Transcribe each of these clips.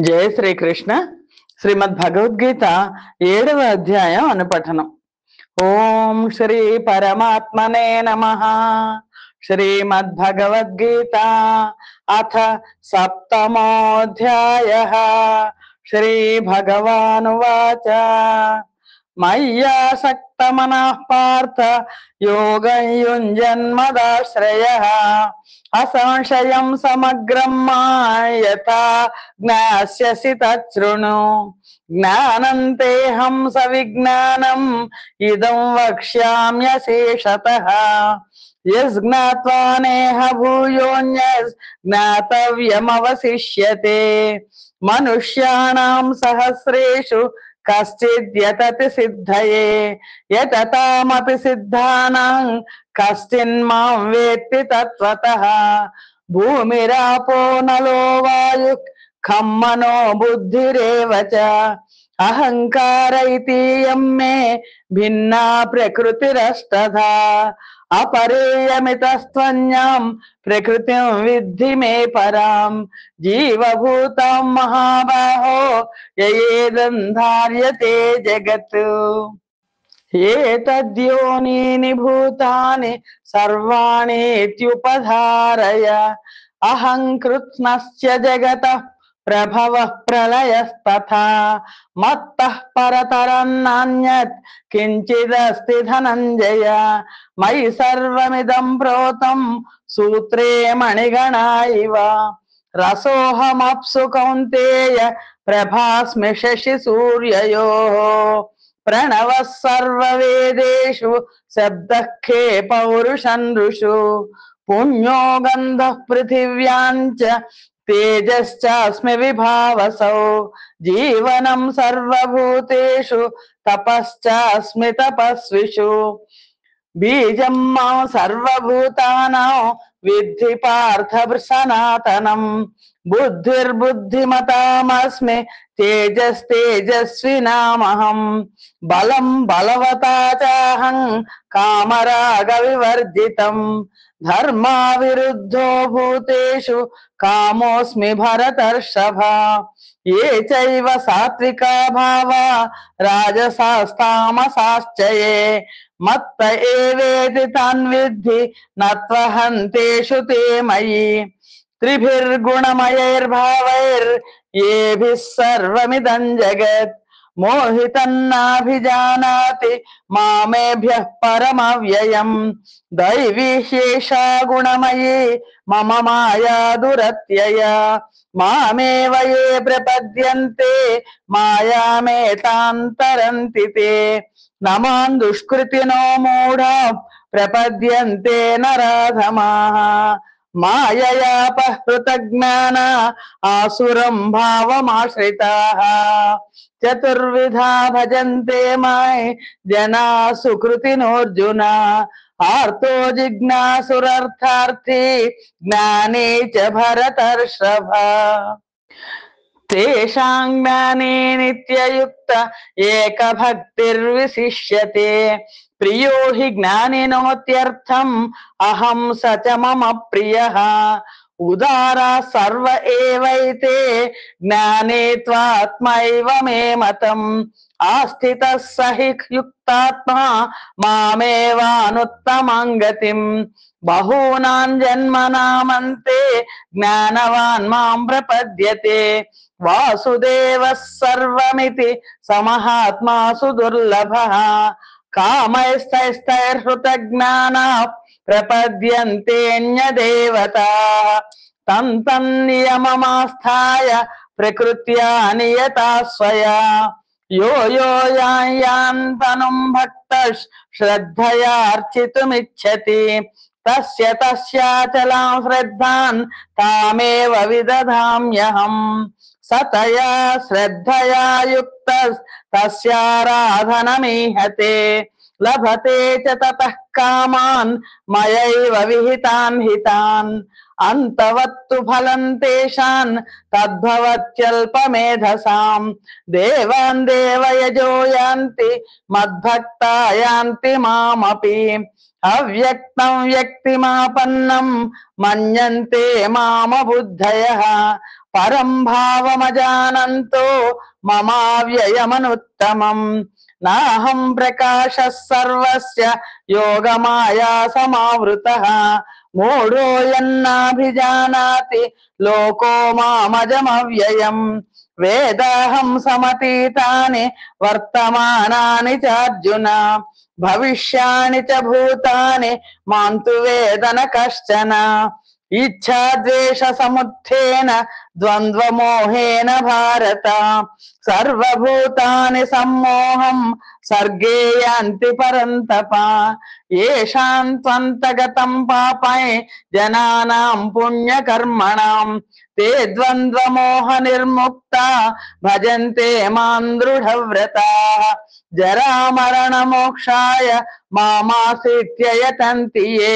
జయ శ్రీకృష్ణ. శ్రీమద్ భగవద్గీత 7వ అధ్యాయం అనుపఠనం. ఓం శ్రీ పరమాత్మనే నమః. శ్రీమద్భగవద్గీత అథ సప్తమోऽధ్యాయః. శ్రీ భగవానువాచ మయ్యాసక్తమనః పార్థ యోగం యుంజన్మదాశ్రయః అసంశయం సమగ్రం మాయథా జ్ఞాస్యసి తచ్ఛృణు. జ్ఞానంతేహం సవిజ్ఞానం ఇదం వక్ష్యామ్యశేషతః. యజ్ఞాత్వా నేహ భూయోన్యస్ జ్ఞాతవ్యమవశిష్యతే. మనుష్యాణం సహస్రేషు కశ్చిద్యతతి సిద్ధయే యతతామపి సిద్ధానాం కశ్చిన్మాం వేత్తి తత్వతః. భూమిరాపో నలో వాయు ఖం మనో బుద్ధిరేవ చ. అహంకార ఇతీయం మే భిన్నా ప్రకృతిరష్టధా. అపరేయమితస్త్వన్యాం ప్రకృతిం విద్ధి మే పరాం. జీవభూతం మహాబాహో యయేదం జగత్. ఏతద్యోనీని భూతాని సర్వాణీత్యుపధారయ. అహం కృత్స్నస్య జగతః ప్రభవః ప్రళయస్తథా. మత్తః పరతరం నాన్యత్ కించిదస్తి ధనంజయ. మయి సర్వమిదం ప్రోతం సూత్రే మణిగణా ఇవ. రసోహమప్సు కౌంతేయ ప్రభాస్మి శశి సూర్యయోః. ప్రణవః సర్వవేదేషు శబ్దః ఖే పౌరుషం ఋషు. పుణ్యో గంధః పృథివ్యాం చ తేజశ్చాస్మి విభావసౌ. జీవనం సర్వభూతేషు తపశ్చాస్మి తపస్విషు. బీజం మాం సర్వభూతానాం విద్ధి పార్థ సనాతనం. బుద్ధిర్బుద్ధిమతామస్మి తేజస్తేజస్వినామహం. బలం బలవతా చాహం కామరాగ వివర్జితం. ధర్మా విరుద్ధో భూతేషు కామోస్మి భరతర్షభ. ఏ చైవ సాత్వికా భావా రాజసాస్తామసాశ్చయే. మత్త ఏవేతి తాన్ విద్ధి నత్వహంతేషు తే మయి. త్రిభిర్గుణమయైర్భావైర్యేభిः సర్వమిదం జగత్. మోహితన్నాభిజానాతి మామేభ్యః పరమవ్యయం. దైవీశేషా గుణమయీ మమ మాయా దురత్యయ. మామేవ ఏ ప్రపద్యంతే మాయామేతాం తరంతి తే. నమాం దుష్కృతినో మూఢా ప్రపద్యంతే నరాధమాః. మాయయాపహృత జ్ఞాన ఆసురం భావమాశ్రితాః. చతుర్విధా భజంతే మాయ్ జనా సుకృతినోర్జున. ఆర్తో జిజ్ఞాసురర్థార్థి జ్ఞానే చ భరతర్షభ. తేషాం జ్ఞానే నిత్యయుక్త ఏకభక్తిర్విశిష్యతే. ప్రియో హి జ్ఞానినోత్యర్థం అహం స చ మమ ప్రియః. ఉదారా సర్వ ఏవైతే జ్ఞానే త్వాత్మైవ మే మతం. ఆస్థితః స హి యుక్తాత్మా మామేవానుత్తమాం గతిం. బహూనాం జన్మనామంతే జ్ఞానవాన్ మాం ప్రపద్యతే. వాసుదేవః సర్వమితి సమహాత్మాసు దుర్లభః. కామైస్తైస్తైర్హృత జ్ఞానాః ప్రపద్యంతేన్యదేవతాః. తం తం నియమమాస్థాయ ప్రకృత్యా నియతా స్వయా. యో యో యాన్తనుం భక్తః శ్రద్ధయార్చితుమిచ్చతి. తస్య తస్యాచలాం శ్రద్ధాన్ తామేవ విదధామ్యహం. సతయా శ్రద్ధయా యుక్తః తస్యారాధనమీహతే. లభతే చ తతః కామాన్ మయైవ విహితాన్ హితాన్. అంతవత్తు ఫలం తేషాన్ తద్భవత్యల్పమేధసాం. దేవాన్ దేవయజో యాంతి మద్భక్తా యాంతి మామపి. అవ్యక్తం వ్యక్తిమాపన్నం మన్యంతే మామ బుద్ధయః. పరం భావమజానంతో మమావ్యయమనుత్తమం నాహం ప్రకాశ సర్వస్య యోగమాయా సమావృతః మూఢోయన్నాభిజానాతి లోకో మామజమవ్యయం వేదాహం సమతీతాని వర్తమానాని చార్జున భవిష్యాని చ భూతాని మాంతు వేదన కశ్చన ఇచ్ఛాద్వేష సముత్థేన ద్వంద్వమోహేన భారత సర్వభూతాని సమ్మోహం సర్గే యాంతి పరంతప ఏషాం త్వంతగతం పాపై జనానాం పుణ్యకర్మణాం తే ద్వంద్వమోహ నిర్ముక్త భజంతే మాం దృఢవ్రతాః జరామరణ మోక్షాయ మామాశ్రిత్య యే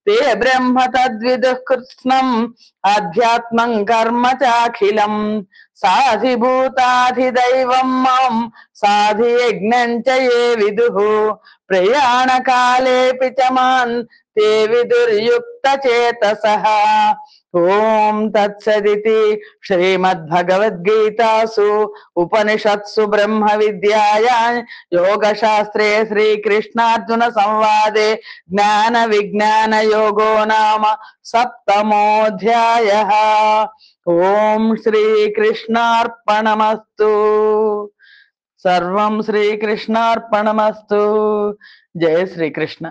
ते ब्रह्म तद्विदुः कृत्स्नम् अध्यात्मं कर्म चाखिलम् साधिभूताधिदैवं मां साधियज्ञं च ये विदुः प्रयाणकालेऽपि च मां ते विदुर्युक्तचेतसः ఓం తత్సదితి శ్రీమద్భగవద్గీతాసు ఉపనిషత్సు బ్రహ్మ విద్యాయాం యోగశాస్త్రే శ్రీకృష్ణార్జున సంవాదే జ్ఞాన విజ్ఞాన యోగో నామ సప్తమోऽధ్యాయః. ఓం శ్రీకృష్ణార్పణమస్తు. సర్వం శ్రీకృష్ణార్పణమస్తు. జయ శ్రీకృష్ణ.